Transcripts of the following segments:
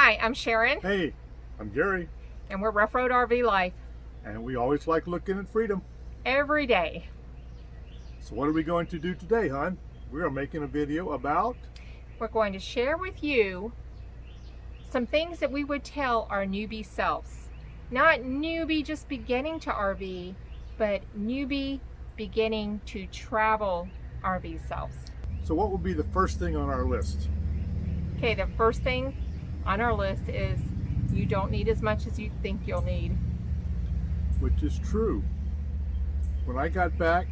Hi, I'm Sharon. Hey, I'm Gary. And we're Rough Road RV Life. And we always like looking at freedom. Every day. So what are we going to do today, hon? We are making a video about... We're going to share with you some things that we would tell our newbie selves. Not newbie just beginning to RV, but newbie beginning to travel RV selves. So what would be the first thing on our list? Okay, the first thing on our list is you don't need as much as you think you'll need. Which is true. When I got back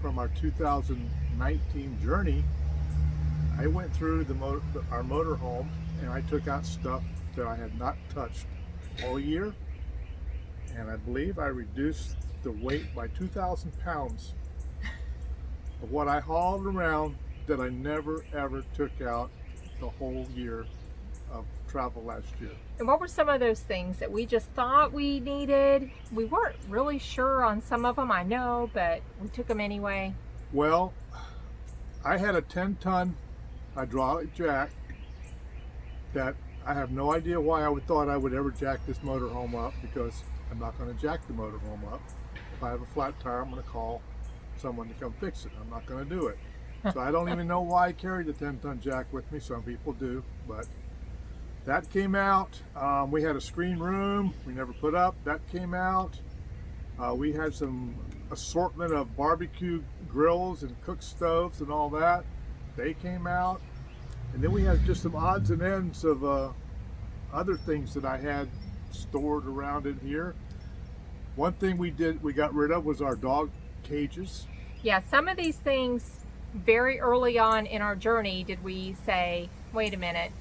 from our 2019 journey, I went through our motorhome and I took out stuff that I had not touched all year. And I believe I reduced the weight by 2,000 pounds of what I hauled around that I never ever took out the whole year of travel last year. And what were some of those things that we just thought we needed? We weren't really sure on some of them, I know, but we took them anyway. Well, I had a 10-ton hydraulic jack that I have no idea why I thought I would ever jack this motorhome up, because I'm not going to jack the motorhome up. If I have a flat tire, I'm going to call someone to come fix it. I'm not going to do it. So I don't even know why I carried the 10-ton jack with me. Some people do, but that came out. We had a screen room we never put up. That came out. We had some assortment of barbecue grills and cook stoves and all that. They came out. And then we had just some odds and ends of other things that I had stored around in here. One thing we got rid of was our dog cages. Yeah, some of these things very early on in our journey did we say, wait a minute,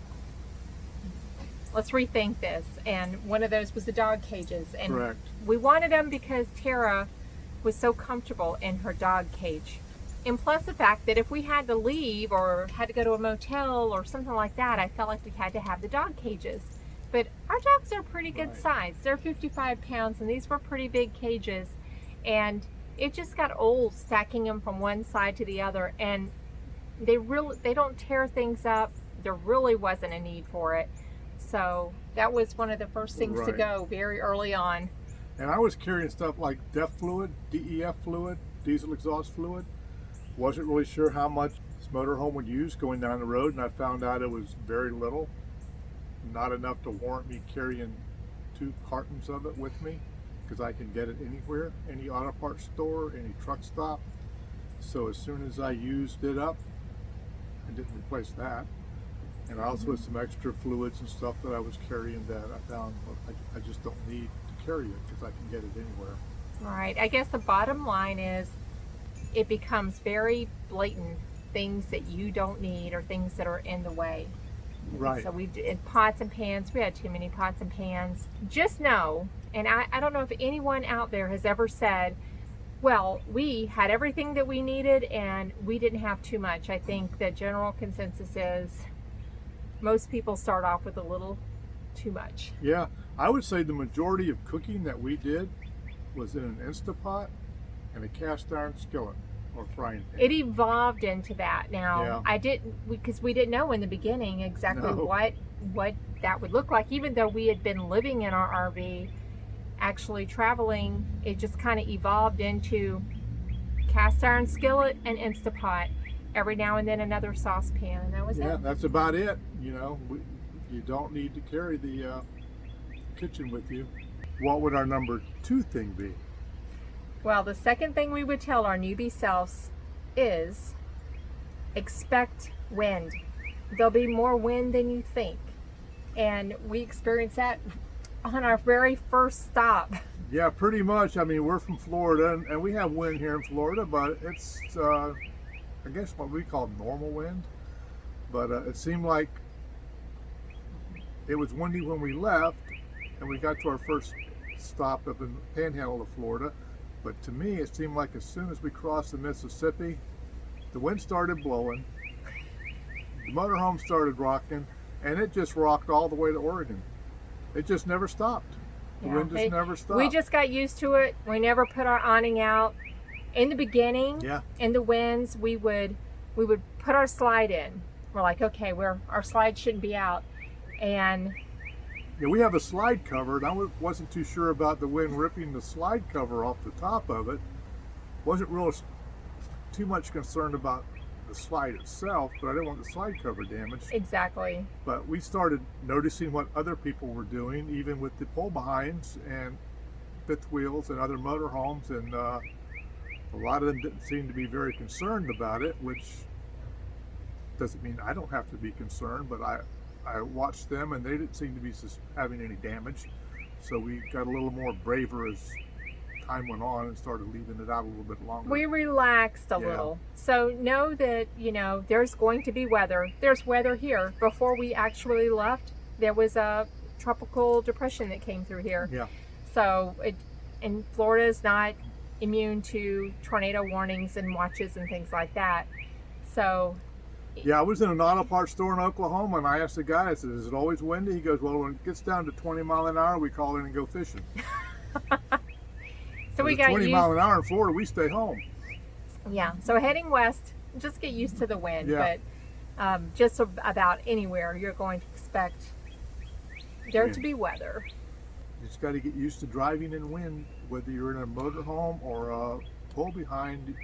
let's rethink this. And one of those was the dog cages. And correct. We wanted them because Tara was so comfortable in her dog cage. And plus the fact that if we had to leave or had to go to a motel or something like that, I felt like we had to have the dog cages. But our dogs are pretty good size. They're 55 pounds and these were pretty big cages. And it just got old stacking them from one side to the other, and they don't tear things up. There really wasn't a need for it. So that was one of the first things to go very early on. And I was carrying stuff like DEF fluid, DEF fluid, diesel exhaust fluid. Wasn't really sure how much this motorhome would use going down the road, and I found out it was very little. Not enough to warrant me carrying 2 cartons of it with me, because I can get it anywhere, any auto parts store, any truck stop. So as soon as I used it up, I didn't replace that. And I also had some extra fluids and stuff that I was carrying that I found I just don't need to carry it because I can get it anywhere. Right. I guess the bottom line is it becomes very blatant things that you don't need or things that are in the way. Right. So we did pots and pans. We had too many pots and pans. Just know, and I don't know if anyone out there has ever said, well, we had everything that we needed and we didn't have too much. I think the general consensus is most people start off with a little too much. Yeah, I would say the majority of cooking that we did was in an Instapot and a cast iron skillet or frying pan. It evolved into that. Now, yeah. I didn't, because we didn't know in the beginning exactly what that would look like. Even though we had been living in our RV, actually traveling, it just kind of evolved into cast iron skillet and Instapot. Every now and then another saucepan, and that was it. Yeah, that's about it. You know, you don't need to carry the kitchen with you. What would our number 2 thing be? Well, the second thing we would tell our newbie selves is expect wind. There'll be more wind than you think. And we experienced that on our very first stop. Yeah, pretty much. I mean, we're from Florida, and we have wind here in Florida, but it's, I guess, what we call normal wind. But it seemed like it was windy when we left, and we got to our first stop up in the panhandle of Florida. But to me, it seemed like as soon as we crossed the Mississippi, the wind started blowing, the motorhome started rocking, and it just rocked all the way to Oregon. It just never stopped. The wind just never stopped. We just got used to it. We never put our awning out. In the beginning, in the winds, we would put our slide in. We're like, okay, our slide shouldn't be out. And Yeah, we have a slide cover, and wasn't too sure about the wind ripping the slide cover off the top of it. Wasn't real too much concerned about the slide itself, but I didn't want the slide cover damaged. exactly. But we started noticing what other people were doing, even with the pull behinds and fifth wheels and other motorhomes, and a lot of them didn't seem to be very concerned about it, which doesn't mean I don't have to be concerned, but I watched them and they didn't seem to be having any damage. So we got a little more braver as time went on and started leaving it out a little bit longer. We relaxed a little. So know that, there's going to be weather. There's weather here. Before we actually left, there was a tropical depression that came through here. Yeah. So and Florida is not immune to tornado warnings and watches and things like that. So yeah, I was in an auto parts store in Oklahoma, and I asked the guy, I said, is it always windy? He goes, well, when it gets down to 20 mile an hour, we call in and go fishing. So we got 20 mile an hour in Florida, we stay home. Yeah, so heading west, just get used to the wind. Yeah. But just about anywhere, you're going to expect there to be weather. You just got to get used to driving in wind, whether you're in a motorhome or a pull behind.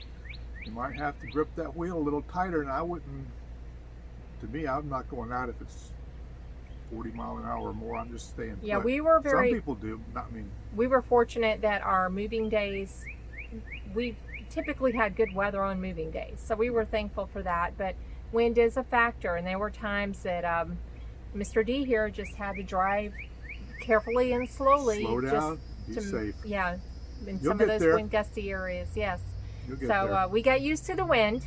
You might have to grip that wheel a little tighter, and I'm not going out if it's 40 mile an hour or more. I'm just staying put. Yeah, we were Some people do, not me. We were fortunate that our moving days, we typically had good weather on moving days, so we were thankful for that. But wind is a factor, and there were times that Mr. D here just had to drive carefully and slowly. Slow down, be safe. Yeah, in You'll some of get those there. wind gusty areas, yes. You'll get So there. we got used to the wind.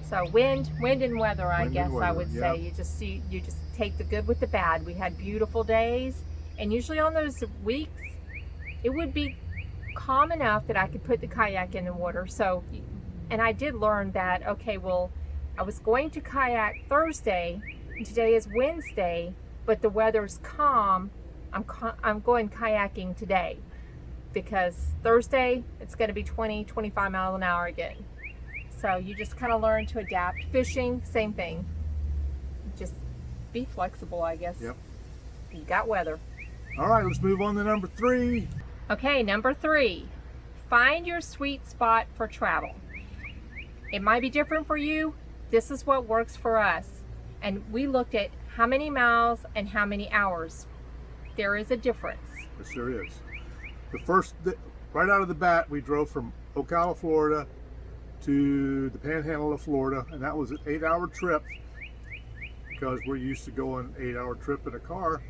So wind and weather, I Wind and guess I weather, would yeah. say. You just take the good with the bad. We had beautiful days, and usually on those weeks, it would be calm enough that I could put the kayak in the water. So, and I did learn that, okay, well, I was going to kayak Thursday, and today is Wednesday, but the weather's calm. I'm going kayaking today, because Thursday it's going to be 20-25 miles an hour again. So you just kind of learn to adapt. Fishing, same thing. Just be flexible, I guess. Yep. You got weather. All right, let's move on to number 3. Okay, number 3. Find your sweet spot for travel. It might be different for you. This is what works for us. And we looked at how many miles and how many hours. There is a difference. Yes, there is. Right out of the bat, we drove from Ocala, Florida to the Panhandle of Florida, and that was an 8-hour trip, because we're used to going 8-hour trip in a car,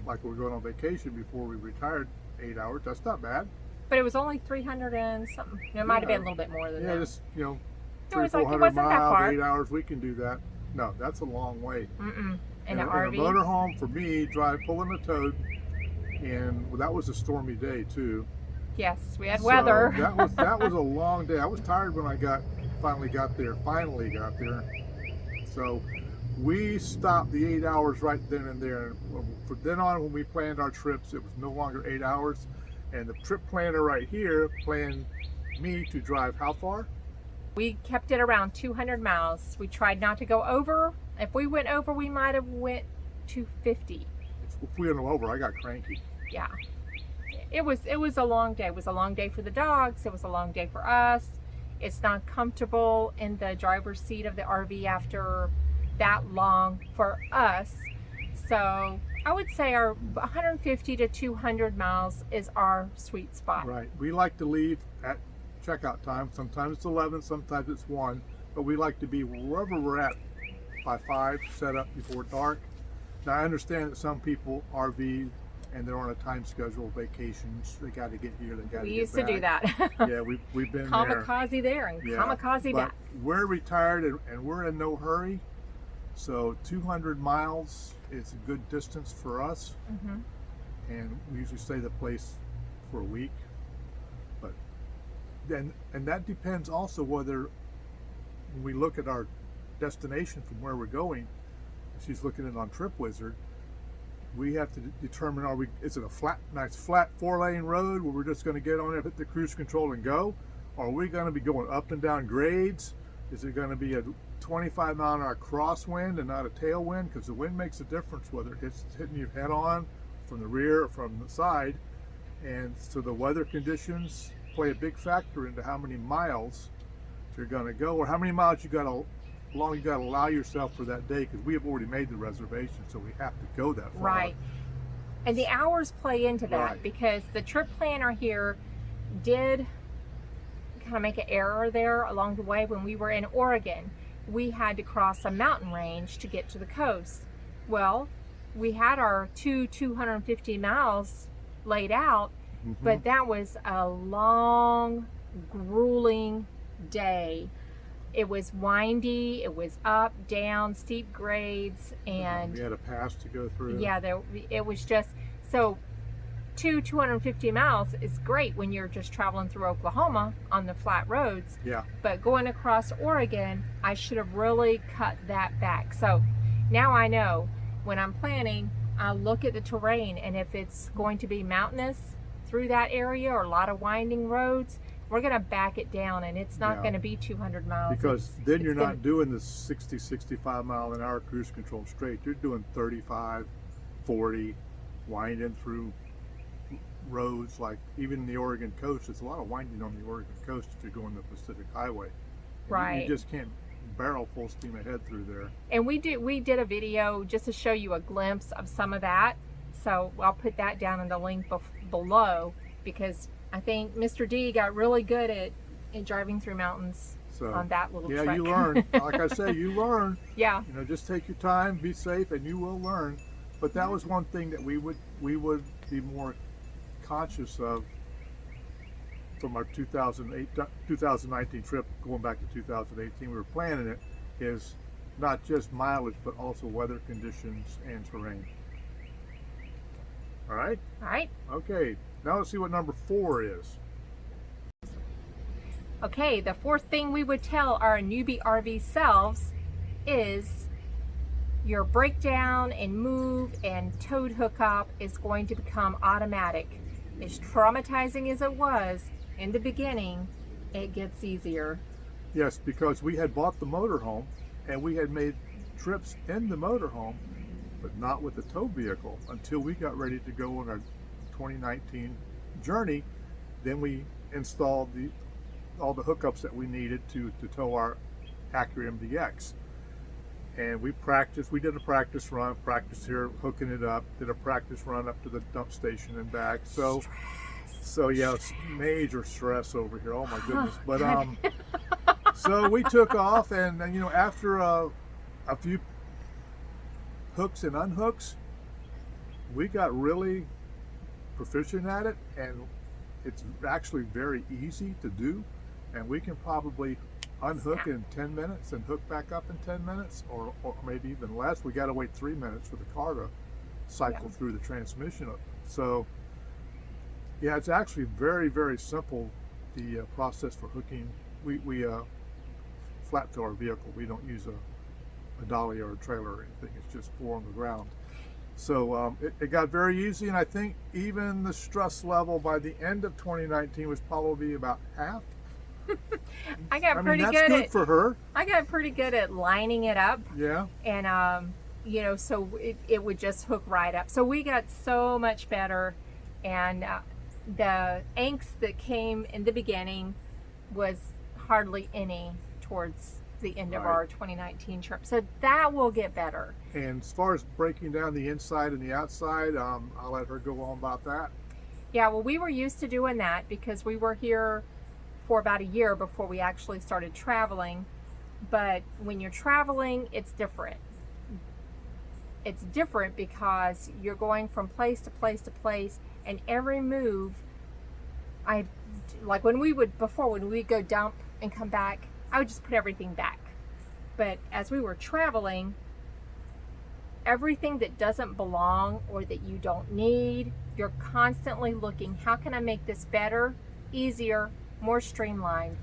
like we were going on vacation before we retired. 8 hours, that's not bad. But it was only 300 and something. It might have been a little bit more than that. Yeah, just, It 300, was like, it 400 wasn't that miles, far. 8 hours, we can do that. No, that's a long way. In an In RV. a motorhome, for me, pulling a tote, and that was a stormy day too. Yes, we had So weather. that was a long day. I was tired when I finally got there. So we stopped the 8 hours right then and there. From then on, when we planned our trips, it was no longer 8 hours. And the trip planner right here planned me to drive how far? We kept it around 200 miles. We tried not to go over. If we went over, we might have went 250. If we went over, I got cranky. Yeah. It was a long day. It was a long day for the dogs. It was a long day for us. It's not comfortable in the driver's seat of the RV after that long for us. So I would say our 150 to 200 miles is our sweet spot. Right. We like to leave at checkout time. Sometimes it's 11, sometimes it's 1. But we like to be wherever we're at by 5, set up before dark. Now I understand that some people RV and they're on a time schedule, vacations. They got to get here. They got to get back. We used to do that. Yeah, we've been Kamikaze there and Yeah, kamikaze but back. we're retired and we're in no hurry. So 200 miles is a good distance for us. Mm-hmm. And we usually stay the place for a week. But then, and that depends also whether, when we look at our destination from where we're going, she's looking at it on TripWizard, we have to determine, is it a nice flat 4-lane road where we're just going to get on it, hit the cruise control and go? Or are we going to be going up and down grades? Is it going to be a 25 mile an hour crosswind and not a tailwind, because the wind makes a difference whether it's hitting you head on from the rear or from the side. And so the weather conditions play a big factor into how many miles you're going to go, or how many miles long you got to allow yourself for that day, because we have already made the reservation, so we have to go that far. Right. And the hours play into that, Right. because the trip planner here did kind of make an error there along the way. When we were in Oregon, we had to cross a mountain range to get to the coast. Well, we had our 250 miles laid out, but that was a long, grueling day. It was windy, it was up, down, steep grades, and we had a pass to go through. yeah, it was just, so 250 miles is great when you're just traveling through Oklahoma on the flat roads. Yeah. But going across Oregon, I should have really cut that back. So now I know when I'm planning, I look at the terrain, and if it's going to be mountainous through that area or a lot of winding roads, we're going to back it down, and it's not going to be 200 miles. Because then you're not doing the 60, 65 mile an hour cruise control straight. You're doing 35, 40, winding through roads, like even the Oregon coast. There's a lot of winding on the Oregon coast if you're going the Pacific Highway. And Right. You just can't barrel full steam ahead through there. And we did a video just to show you a glimpse of some of that. So I'll put that down in the link below, because I think Mr. D got really good at driving through mountains So on that little yeah, trek. you learn. Like I say, you learn. Yeah. You know, just take your time, be safe, and you will learn. But that was one thing that we would be more conscious of from our 2019 trip, going back to 2018. We were planning it, is not just mileage, but also weather conditions and terrain. All right. All right. Okay. Now let's see what number 4 is. Okay, the fourth thing we would tell our newbie RV selves is your breakdown and move and towed hookup is going to become automatic. As traumatizing as it was in the beginning, it gets easier. Yes, because we had bought the motorhome and we had made trips in the motorhome, but not with the tow vehicle until we got ready to go on our 2019 journey. Then we installed all the hookups that we needed to tow our Acura MDX. And we did a practice run, practice here, hooking it up, did a practice run up to the dump station and back. So yeah, it's major stress over here. Oh my goodness. But so we took off, and you know, after a few hooks and unhooks, we got really proficient at it, and it's actually very easy to do. And we can probably unhook in 10 minutes and hook back up in 10 minutes, or maybe even less. We got to wait 3 minutes for the car to cycle through the transmission. So yeah, it's actually very, very simple, the process for hooking. We flat tow our vehicle. We don't use a dolly or a trailer or anything. It's just 4 on the ground. So it got very easy, and I think even the stress level by the end of 2019 was probably about half. I got pretty that's good good at, for her. I got pretty good at lining it up. Yeah. And you know, so it would just hook right up. So we got so much better, and the angst that came in the beginning was hardly any towards the end of our 2019 trip. So that will get better. And as far as breaking down the inside and the outside, I'll let her go on about that. Yeah, well, we were used to doing that because we were here for about a year before we actually started traveling. But when you're traveling, it's different. It's different because you're going from place to place to place, and every move, like when we would go dump and come back, I would just put everything back. But as we were traveling, everything that doesn't belong or that you don't need, you're constantly looking, how can I make this better, easier, more streamlined?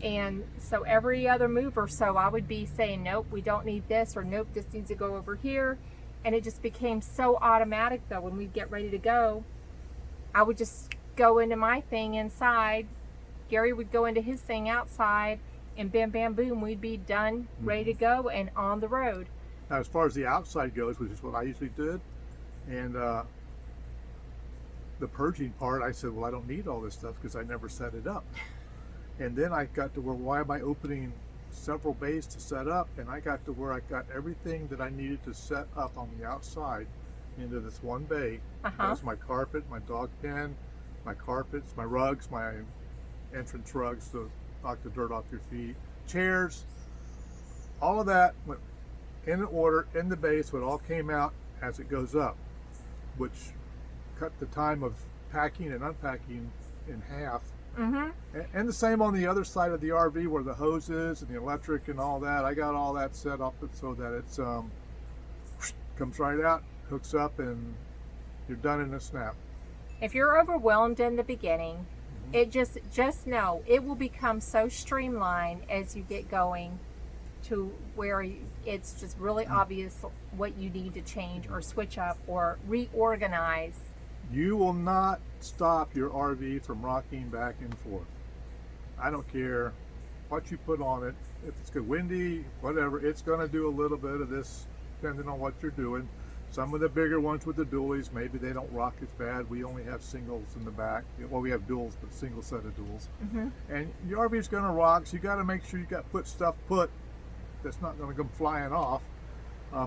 And so every other move or so, I would be saying, nope, we don't need this, or nope, this needs to go over here. And it just became so automatic, though. When we'd get ready to go, I would just go into my thing inside. Gary would go into his thing outside, and bam, bam, boom, we'd be done, ready to go, and on the road. Now, as far as the outside goes, which is what I usually did, and the purging part, I said, well, I don't need all this stuff because I never set it up. And then I got to where, why am I opening several bays to set up? And I got to where I got everything that I needed to set up on the outside into this one bay. That's my carpet, my dog pen, my carpets, my rugs, my entrance rugs to knock the dirt off your feet, chairs, all of that went in order in the bay, so it all came out as it goes up, which cut the time of packing and unpacking in half. And the same on the other side of the RV where the hose is and the electric and all that. I got all that set up so that it's comes right out, hooks up, and you're done in a snap. If you're overwhelmed in the beginning, it just know it will become so streamlined as you get going to where it's just really obvious what you need to change or switch up or reorganize. You will not stop your RV from rocking back and forth. I don't care what you put on it. If it's good, windy, whatever, it's going to do a little bit of this depending on what you're doing. Some of the bigger ones with the dualies, maybe they don't rock as bad. We only have singles in the back. Well, we have duals, but single set of duals. And your RV is going to rock, so you got to make sure you got stuff put that's not going to come flying off.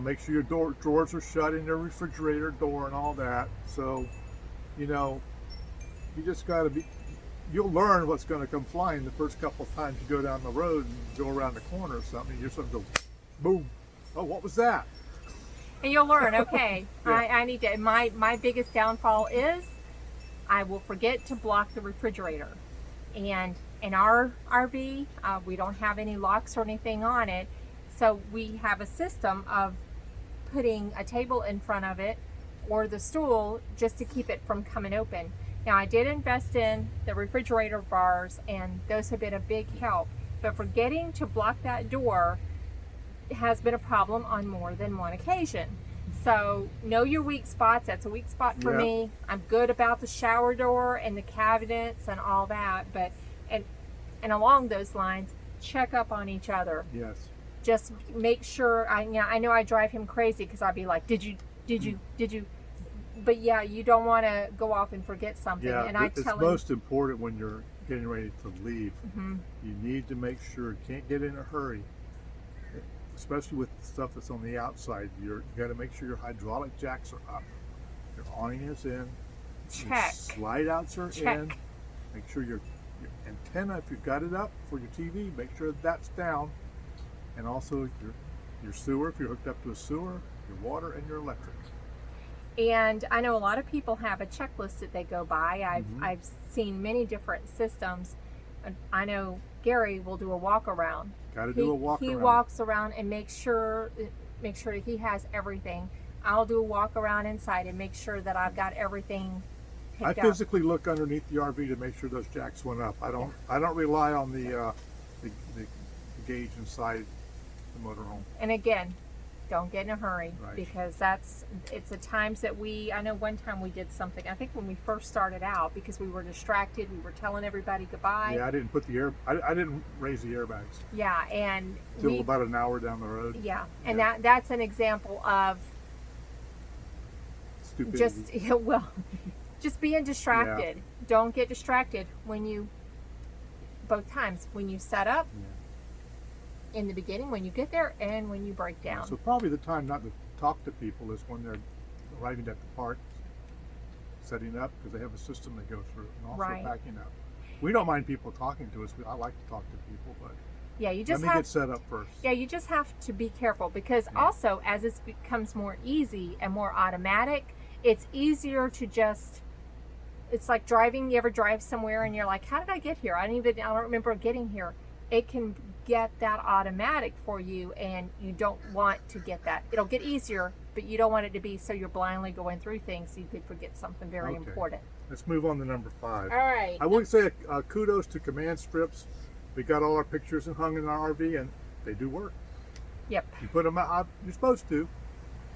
Make sure your drawers are shut in your refrigerator door and all that. So, you know, you just got to be, you'll learn what's going to come flying the first couple of times you go down the road and go around the corner or something. And you're sort of go, boom. Oh, what was that? And you'll learn, okay, I need to, my biggest downfall is I will forget to block the refrigerator. And in our RV, we don't have any locks or anything on it. So we have a system of putting a table in front of it or the stool just to keep it from coming open. Now, I did invest in the refrigerator bars, and those have been a big help. But forgetting to block that door has been a problem on more than one occasion. So know your weak spots. That's a weak spot for me. I'm good about the shower door and the cabinets and all that, but and along those lines, check up on each other. Yes. Just make sure. I know I drive him crazy because I'll be like, did you? But yeah, you don't want to go off and forget something. Yeah, and I it's tell him, most important when you're getting ready to leave. You need to make sure you can't get in a hurry, especially with stuff that's on the outside. You got to make sure your hydraulic jacks are up, your awning is in, check. your slide outs are Check. in. Make sure your antenna, if you've got it up for your TV, make sure that's down, and also your sewer, if you're hooked up to a sewer, your water, and your electric. And I know a lot of people have a checklist that they go by. I've seen many different systems. I know Gary will do a walk around. Got to do a walk around. He walks around and makes sure that he has everything. I'll do a walk around inside and make sure that I've got everything I picked up. physically look underneath the RV to make sure those jacks went up. I don't rely on the gauge inside the motorhome. And again, don't get in a hurry, Right. because it's the times that I know one time we did something, I think when we first started out, because we were distracted, we were telling everybody goodbye. Yeah, I didn't put I didn't raise the airbags. Yeah, and Till about an hour down the road. Yeah, and that's an example of Stupidity. just being distracted. Don't get distracted both times, when you set up, in the beginning, when you get there, and when you break down. So probably the time not to talk to people is when they're arriving at the park, setting up, because they have a system they go through, and also packing up. We don't mind people talking to us. I like to talk to people, but yeah, you just let me get set up first. Yeah, you just have to be careful, because also as this becomes more easy and more automatic, it's easier to just. It's like driving. You ever drive somewhere and you're like, "How did I get here? I don't remember getting here." It can get that automatic for you, and you don't want to get that. It'll get easier, but you don't want it to be so you're blindly going through things so you could forget something very important. Let's move on to number 5. All right. I would say kudos to command strips. We got all our pictures and hung in our RV, and they do work. Yep. You put them out, you're supposed to.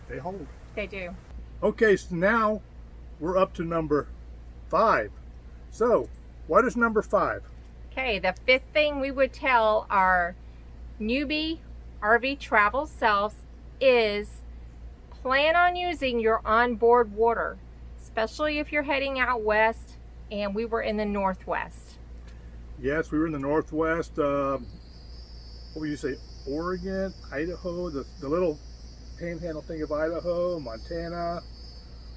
They hold. They do. Okay, so now we're up to number 5. So, what is number 5? Okay, the fifth thing we would tell our newbie RV travel selves is plan on using your onboard water, especially if you're heading out west, and we were in the Northwest. Yes, we were in the Northwest. What would you say? Oregon, Idaho, the little panhandle thing of Idaho, Montana,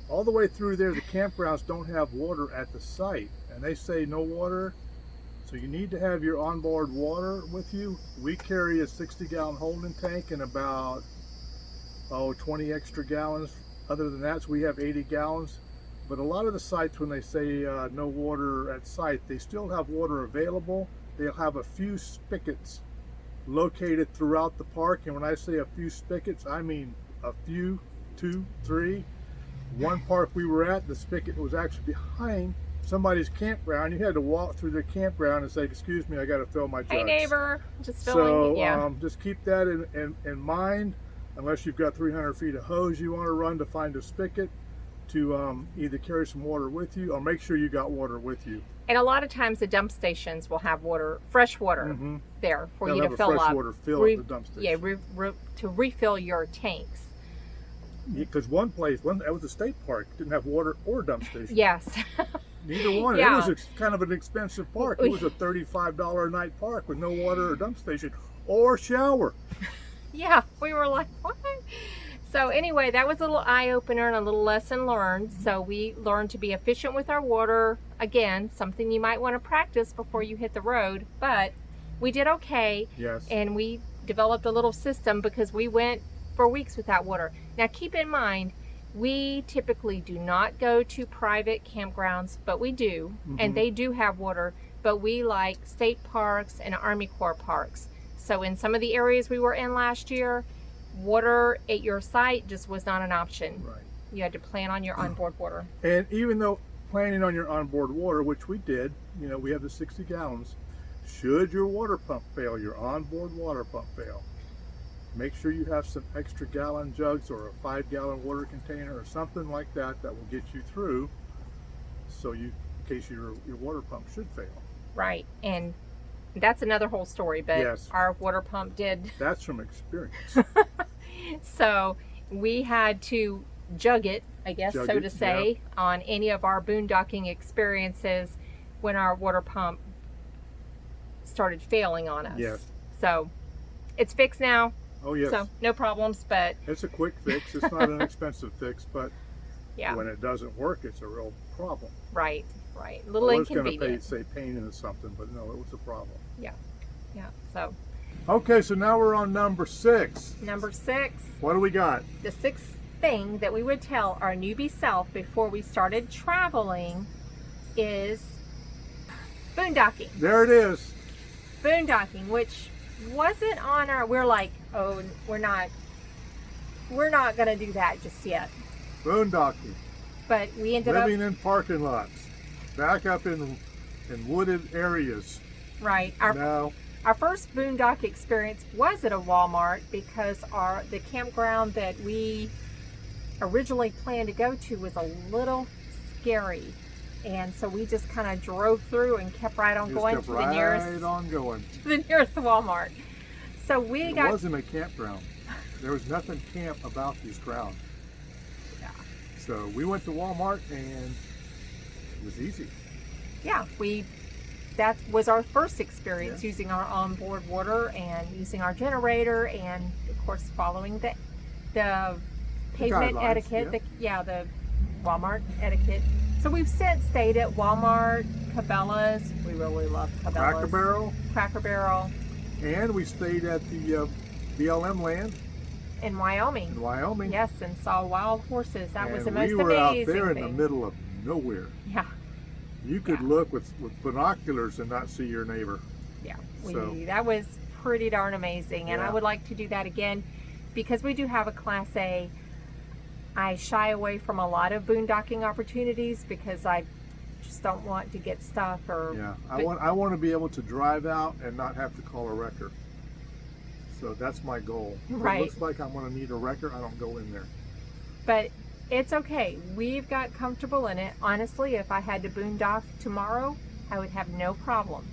all the way through there. The campgrounds don't have water at the site, and they say no water. So you need to have your onboard water with you. We carry a 60-gallon holding tank and about 20 extra gallons. Other than that, so we have 80 gallons. But a lot of the sites, when they say no water at site, they still have water available. They'll have a few spigots located throughout the park. And when I say a few spigots, I mean a few, 2, 3. One park we were at, the spigot was actually behind somebody's campground. You had to walk through the campground and say, excuse me, I got to fill my jugs. Hey neighbor, just filling. Yeah. Just keep that in mind, unless you've got 300 feet of hose you want to run to find a spigot, to either carry some water with you or make sure you got water with you. And a lot of times the dump stations will have water, fresh water there for They'll you have to a fill fresh up. water fill at the dump station. Yeah, to refill your tanks. Because one that was a state park, didn't have water or dump station. Yes. Neither one. Yeah. It was kind of an expensive park. It was a $35 a night park with no water or dump station or shower. Yeah, we were like, what? So anyway, that was a little eye-opener and a little lesson learned. So we learned to be efficient with our water. Again, something you might want to practice before you hit the road, but we did okay. Yes. And we developed a little system because we went for weeks without water. Now keep in mind, we typically do not go to private campgrounds, but we do, and they do have water, but we like state parks and Army Corps parks. So in some of the areas we were in last year, water at your site just was not an option. Right. You had to plan on your onboard water. And even though planning on your onboard water, which we did, we have the 60 gallons, should your water pump fail, your onboard water pump fail, make sure you have some extra gallon jugs or a 5-gallon water container or something like that will get you through, so in case your water pump should fail. Right, and that's another whole story, but yes, our water pump did. That's from experience. So we had to jug it, I guess, so to say, on any of our boondocking experiences when our water pump started failing on us. Yes. So it's fixed now. Oh yes. So no problems, but it's a quick fix. It's not an expensive fix, but yeah, when it doesn't work, it's a real problem. Right. A little inconvenient. I was going to say pain into something, but no, it was a problem. Yeah. So. Okay, so now we're on number 6. Number 6. What do we got? The 6th thing that we would tell our newbie self before we started traveling is boondocking. There it is. Boondocking, which wasn't on our. We're like, oh, we're not going to do that just yet. Boondocking. But we ended living in parking lots, back up in wooded areas. Right. Our first boondock experience was at a Walmart because the campground that we originally planned to go to was a little scary. And so we just kind of drove through and kept right on going to the nearest Walmart. So it wasn't a campground. There was nothing camp about these grounds. Yeah. So we went to Walmart and it was easy. Yeah, that was our first experience using our onboard water and using our generator, and of course following the pavement etiquette, the Walmart etiquette. So we've since stayed at Walmart, Cabela's. We really love Cabela's. Cracker Barrel. And we stayed at the BLM land. In Wyoming. Yes, and saw wild horses. That was the most amazing thing. We were out there in the middle of nowhere. Yeah. You could look with binoculars and not see your neighbor. Yeah, that was pretty darn amazing. And I would like to do that again because we do have a Class A. I shy away from a lot of boondocking opportunities because I just don't want to get stuck I want to be able to drive out and not have to call a wrecker. So that's my goal. Right. If it looks like I'm going to need a wrecker, I don't go in there. But it's okay. We've got comfortable in it. Honestly, if I had to boondock tomorrow, I would have no problem.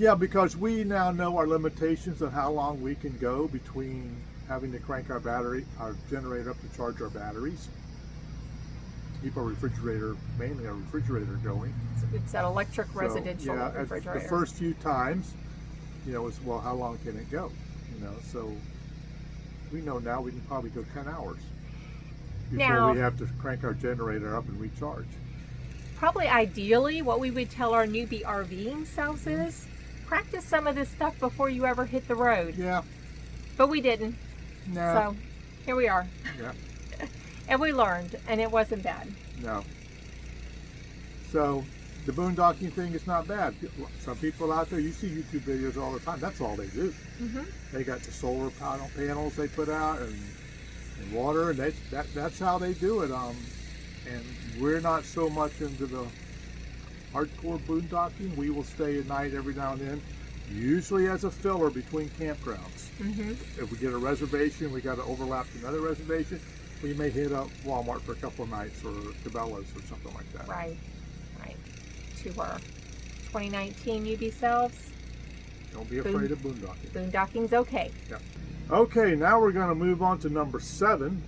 Yeah, because we now know our limitations on how long we can go between having to crank our generator up to charge our batteries. Keep our refrigerator, mainly our refrigerator going. It's an electric residential refrigerator. The first few times, was, well, how long can it go? So we know now we can probably go 10 hours before we have to crank our generator up and recharge. Probably ideally, what we would tell our newbie RVing selves is, practice some of this stuff before you ever hit the road. Yeah. But we didn't. No. So here we are. Yeah. And we learned, and it wasn't bad. No. So the boondocking thing is not bad. Some people out there, you see YouTube videos all the time. That's all they do. Mm-hmm. They got the solar panels they put out and water, and that's how they do it. And we're not so much into the hardcore boondocking. We will stay at night every now and then, usually as a filler between campgrounds. Mm-hmm. If we get a reservation, we got to overlap another reservation, we may hit up Walmart for a couple of nights, or Cabela's or something like that. Right. To our 2019 newbie selves. Don't be afraid of boondocking. Boondocking's okay. Yeah. Okay, now we're going to move on to number 7.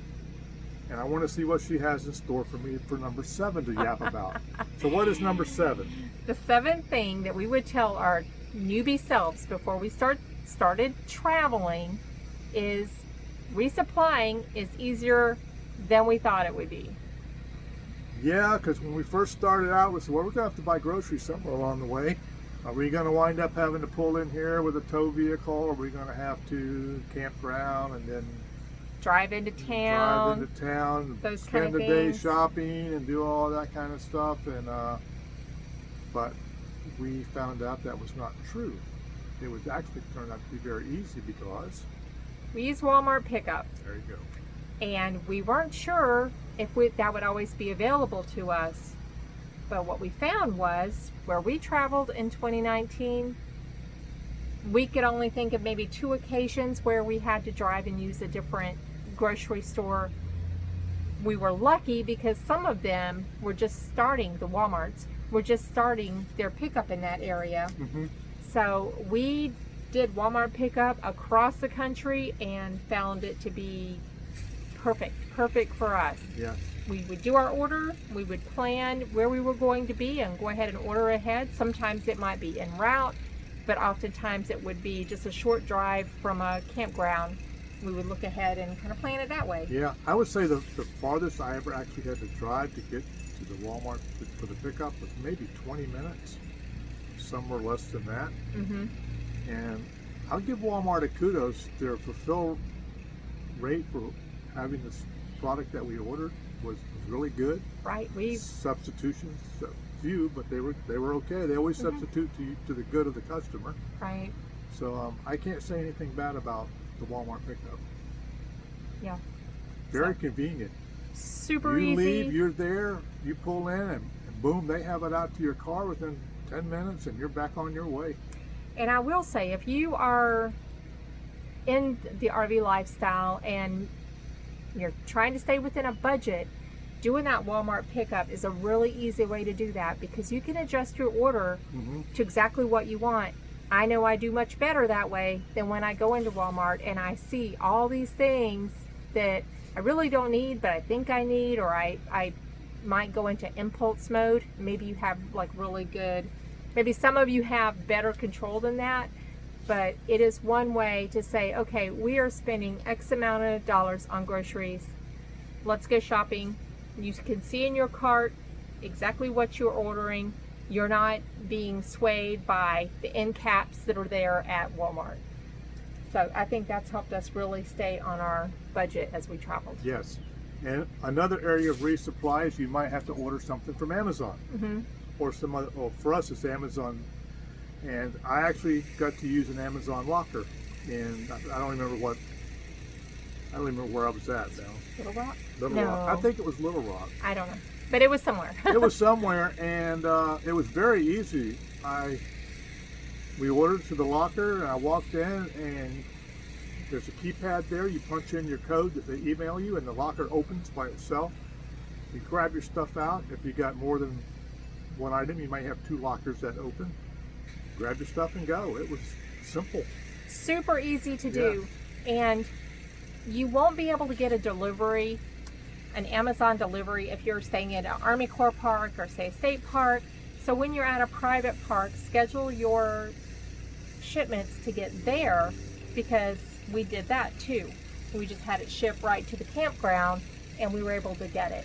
And I want to see what she has in store for me for number 7 to yap about. So what is number 7? The 7th thing that we would tell our newbie selves before we started traveling is resupplying is easier than we thought it would be. Yeah, because when we first started out, we said, well, we're going to have to buy groceries somewhere along the way. Are we going to wind up having to pull in here with a tow vehicle? Or are we going to have to campground and then drive into town, spend the day shopping and do all that kind of stuff? And but we found out that was not true. It would actually turn out to be very easy because we use Walmart pickup. There you go. And we weren't sure if that would always be available to us. But what we found was, where we traveled in 2019, we could only think of maybe 2 occasions where we had to drive and use a different grocery store. We were lucky because some of them were just starting, the Walmarts were just starting their pickup in that area. Mm-hmm. So we did Walmart pickup across the country and found it to be perfect for us. Yes. We would do our order, we would plan where we were going to be and go ahead and order ahead. Sometimes it might be en route, but oftentimes it would be just a short drive from a campground. We would look ahead and kind of plan it that way. Yeah, I would say the farthest I ever actually had to drive to get to the Walmart for the pickup was maybe 20 minutes, somewhere less than that. Mm-hmm. And I'll give Walmart a kudos. Their fulfill rate for having this product that we ordered was really good. Right. Substitutions, few, but they were okay. They always substitute to the good of the customer. Right. So I can't say anything bad about the Walmart pickup. Yeah. Very convenient. Super easy. You leave, you're there, you pull in, and boom, they have it out to your car within 10 minutes, and you're back on your way. And I will say, if you are in the RV lifestyle and you're trying to stay within a budget, doing that Walmart pickup is a really easy way to do that, because you can adjust your order to exactly what you want. I know I do much better that way than when I go into Walmart and I see all these things that I really don't need, but I think I need, or I might go into impulse mode. Maybe you have like really good, maybe some of you have better control than that. But it is one way to say, okay, we are spending X amount of dollars on groceries. Let's go shopping. You can see in your cart exactly what you're ordering. You're not being swayed by the end caps that are there at Walmart. So I think that's helped us really stay on our budget as we traveled. Yes. And another area of resupply is you might have to order something from Amazon. Mm-hmm. Or some other, well, for us it's Amazon. And I actually got to use an Amazon locker, and I don't remember where I was at now. Little Rock? Little Rock. I think it was Little Rock. I don't know, but it was somewhere. It was somewhere, and it was very easy. We ordered to the locker, and I walked in, and there's a keypad there. You punch in your code that they email you, and the locker opens by itself. You grab your stuff out. If you got more than one item, you might have 2 lockers that open. grab your stuff and go. It was simple. Super easy to do. And you won't be able to get a delivery, an Amazon delivery, if you're staying at an Army Corps park or say a state park. So when you're at a private park, schedule your shipments to get there, because we did that too. We just had it shipped right to the campground and we were able to get it.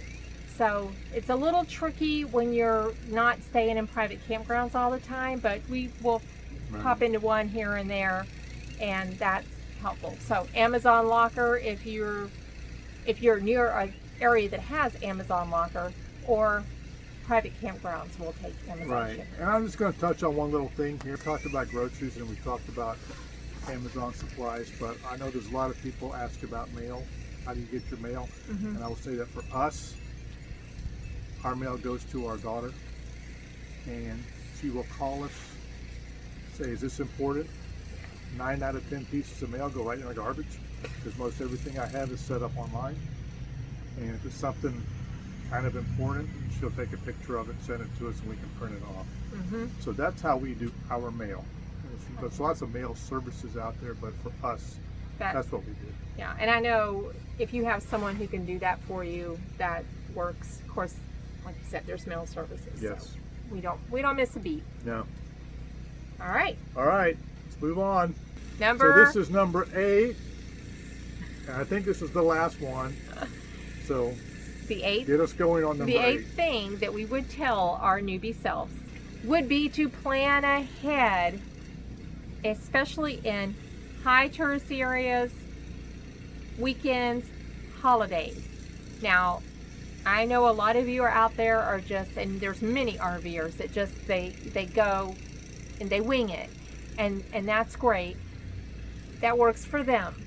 So it's a little tricky when you're not staying in private campgrounds all the time, but we will pop into one here and there, and that's helpful. So Amazon Locker, if you're near an area that has Amazon Locker, or private campgrounds will take Amazon shipments. And I'm just going to touch on one little thing here. We talked about groceries and we talked about Amazon supplies, but I know there's a lot of people ask about mail. How do you get your mail? And I will say that for us, our mail goes to our daughter, and she will call us, say, is this important? 9 out of 10 pieces of mail go right in the garbage, because most everything I have is set up online. And if it's something kind of important, she'll take a picture of it, send it to us, and we can print it off. So that's how we do our mail. There's lots of mail services out there, but for us, that's what we do. Yeah, and I know if you have someone who can do that for you, that works. Of course, like you said, there's mail services. Yes. So we don't miss a beat. No. All right. All right, let's move on. So this is number 8, and I think this is the last one. So the 8th. Get us going on number 8. The 8th thing that we would tell our newbie selves would be to plan ahead, especially in high tourist areas, weekends, holidays. Now, I know a lot of you are out there are just, and there's many RVers that just, they go and they wing it. And that's great. That works for them.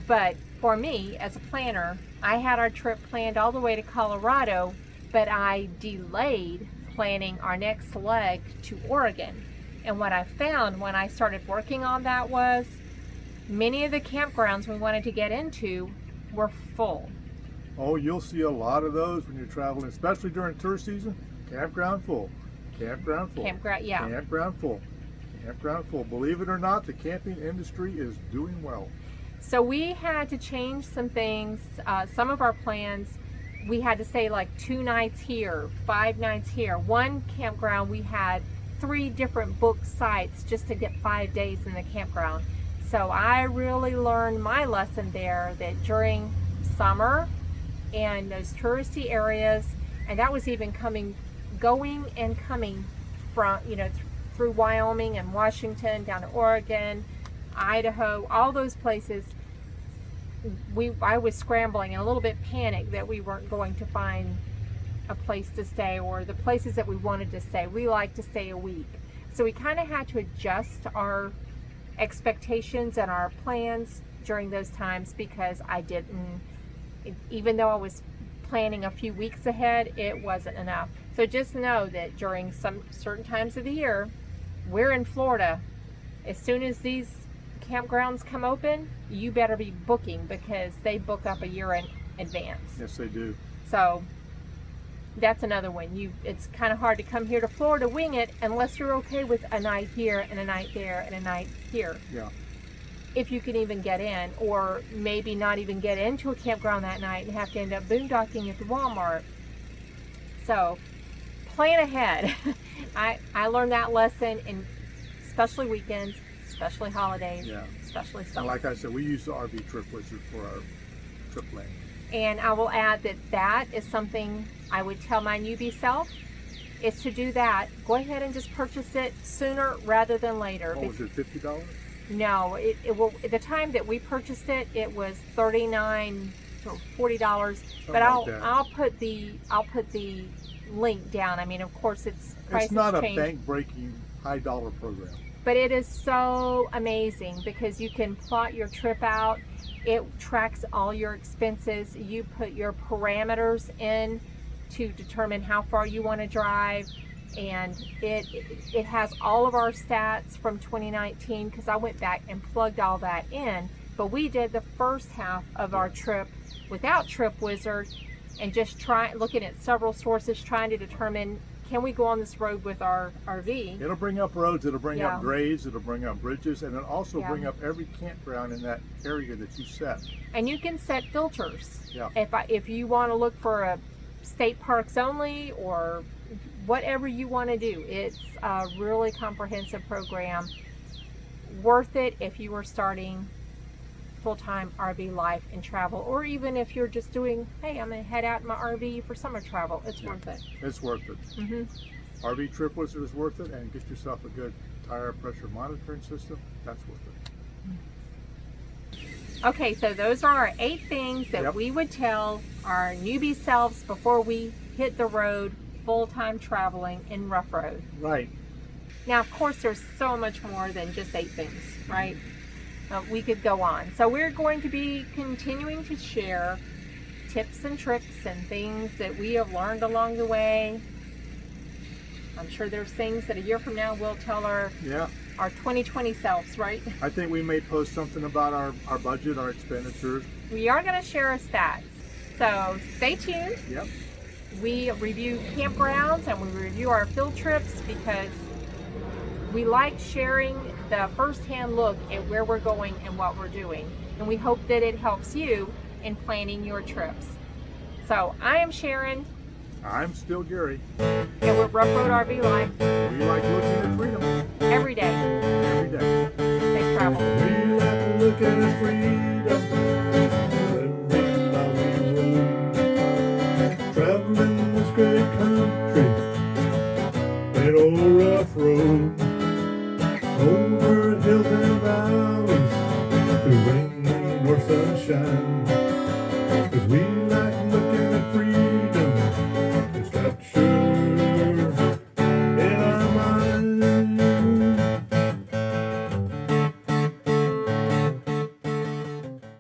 But for me, as a planner, I had our trip planned all the way to Colorado, but I delayed planning our next leg to Oregon. And what I found when I started working on that was many of the campgrounds we wanted to get into were full. Oh, you'll see a lot of those when you're traveling, especially during tourist season. Campground full, campground full, campground full, campground full. Believe it or not, the camping industry is doing well. So we had to change some things. Some of our plans, we had to stay like 2 nights here, 5 nights here. One campground, we had 3 different booked sites just to get 5 days in the campground. So I really learned my lesson there, that during summer and those touristy areas, and that was even going and coming from, through Wyoming and Washington, down to Oregon, Idaho, all those places, I was scrambling and a little bit panicked that we weren't going to find a place to stay, or the places that we wanted to stay. We like to stay a week. So we kind of had to adjust our expectations and our plans during those times, because even though I was planning a few weeks ahead, it wasn't enough. So just know that during some certain times of the year, we're in Florida. As soon as these campgrounds come open, you better be booking, because they book up a year in advance. Yes, they do. So that's another one. It's kind of hard to come here to Florida wing it unless you're okay with a night here and a night there and a night here. Yeah. If you can even get in, or maybe not even get into a campground that night and have to end up boondocking at the Walmart. So plan ahead. I learned that lesson, in especially weekends, especially holidays, especially summer. And like I said, we use the RV Trip Wizard for our trip planning. And I will add that is something I would tell my newbie self, is to do that. Go ahead and just purchase it sooner rather than later. Oh, was it $50? No, it will. At the time that we purchased it, it was $39 or $40. But I'll put the link down. I mean, of course, it's not a bank-breaking high dollar program. But it is so amazing, because you can plot your trip out. It tracks all your expenses. You put your parameters in to determine how far you want to drive. And it has all of our stats from 2019, because I went back and plugged all that in. But we did the first half of our trip without Trip Wizard, and just looking at several sources, trying to determine, can we go on this road with our RV? It'll bring up roads, it'll bring Yeah. up grades, it'll bring up bridges, and it'll also Yeah. bring up every campground in that area that you set. And you can set filters. Yeah. If you want to look for a state parks only or whatever you want to do, it's a really comprehensive program. Worth it if you are starting full-time RV life and travel, or even if you're just doing, hey, I'm gonna head out in my RV for summer travel. It's worth it. It's worth it. Hmm. RV Trip Wizard is worth it, and get yourself a good tire pressure monitoring system. That's worth it. Okay, so those are our 8 things that Yep. we would tell our newbie selves before we hit the road full-time traveling in rough road. Right. Now, of course, there's so much more than just 8 things, right? We could go on. So we're going to be continuing to share tips and tricks and things that we have learned along the way. I'm sure there's things that a year from now we'll tell our Yeah. 2020 selves, right? I think we may post something about our budget, our expenditures. We are going to share our stats. So stay tuned. Yep. We review campgrounds and we review our field trips because we like sharing the first-hand look at where we're going and what we're doing. And we hope that it helps you in planning your trips. So I am Sharon, I'm still Gary. and we're Rough Road RV Life We like looking at freedom every day. every day. Safe travel. We like looking at freedom every mile we roam. Traveling this great country, an old rough road. Over hills and valleys, through rain or sunshine, 'cause we like